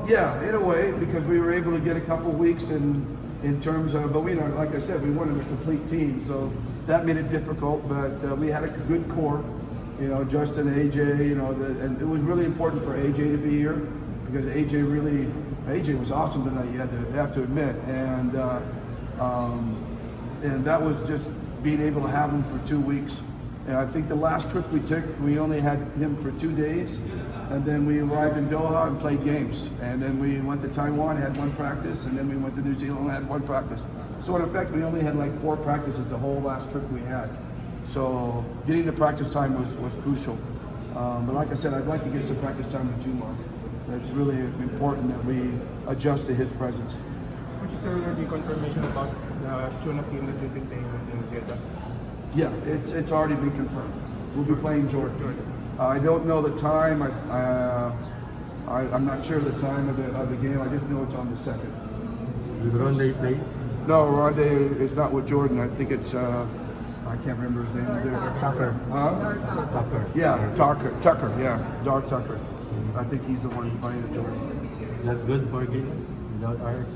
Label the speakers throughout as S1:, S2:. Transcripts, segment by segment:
S1: Yeah, in a way, because we were able to get a couple weeks in terms of, but we know, like I said, we wanted a complete team, so that made it difficult. But we had a good core, you know, Justin, AJ, you know, and it was really important for AJ to be here because AJ was awesome tonight. You have to admit, and that was just being able to have him for 2 weeks. And I think the last trip we took, we only had him for 2 days. And then we arrived in Doha and played games. And then we went to Taiwan, had 1 practice, and then we went to New Zealand and had 1 practice. So in effect, we only had like 4 practices the whole last trip we had. So getting the practice time was crucial. But like I said, I'd like to get some practice time with Jumar. It's really important that we adjust to his presence.
S2: Which is the confirmation about the tuna team that you've been playing with in Jeddah?
S1: Yeah, it's already been confirmed. We'll be playing Jordan. I don't know the time. I'm not sure the time of the game. I just know it's on the 2nd.
S3: Did Ronde play?
S1: No, Ronde is not with Jordan. I think it's I can't remember his name.
S3: Tucker.
S1: Huh?
S3: Tucker.
S1: Yeah, Tucker. Yeah, Dark Tucker. I think he's the one playing at Jordan.
S3: Is that good for games without RX?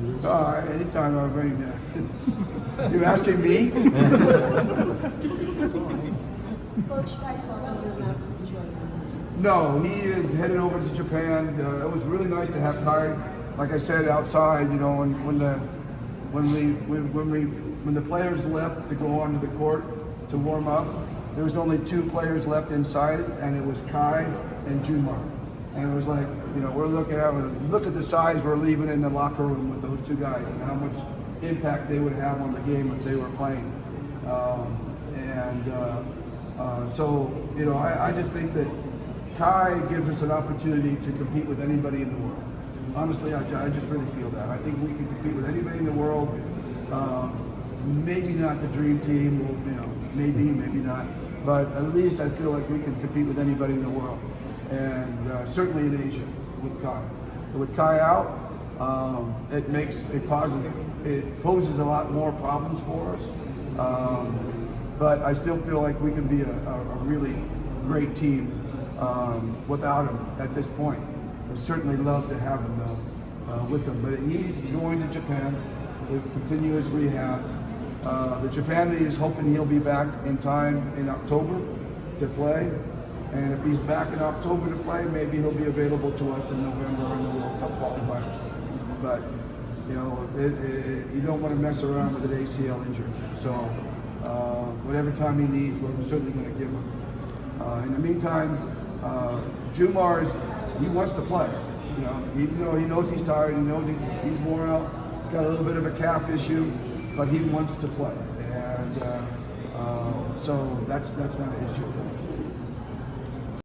S1: Anytime I'm ready. You asking me?
S4: Coach Kaisola will not join.
S1: No, he is headed over to Japan. It was really nice to have Kai, like I said, outside. You know, when the players left to go onto the court to warm up, there was only 2 players left inside, and it was Kai and Jumar. And it was like, you know, we're looking at the size we're leaving in the locker room with those 2 guys and how much impact they would have on the game if they were playing. So, you know, I just think that Kai gives us an opportunity to compete with anybody in the world. Honestly, I just really feel that. I think we can compete with anybody in the world. Maybe not the dream team, you know, maybe not. But at least I feel like we can compete with anybody in the world. And certainly in Asia with Kai. With Kai out, it poses a lot more problems for us. But I still feel like we can be a really great team without him at this point. I'd certainly love to have him though, with him. But he's going to Japan to continue his rehab. The Japan is hoping he'll be back in time in October to play. And if he's back in October to play, maybe he'll be available to us in November in the World Cup qualifiers. But, you know, you don't want to mess around with an ACL injury. So whatever time he needs, we're certainly going to give him. In the meantime, Jumar he wants to play. You know, even though he knows he's tired, he knows he's worn out, he's got a little bit of a calf issue, but he wants to play. And so that's not an issue for us.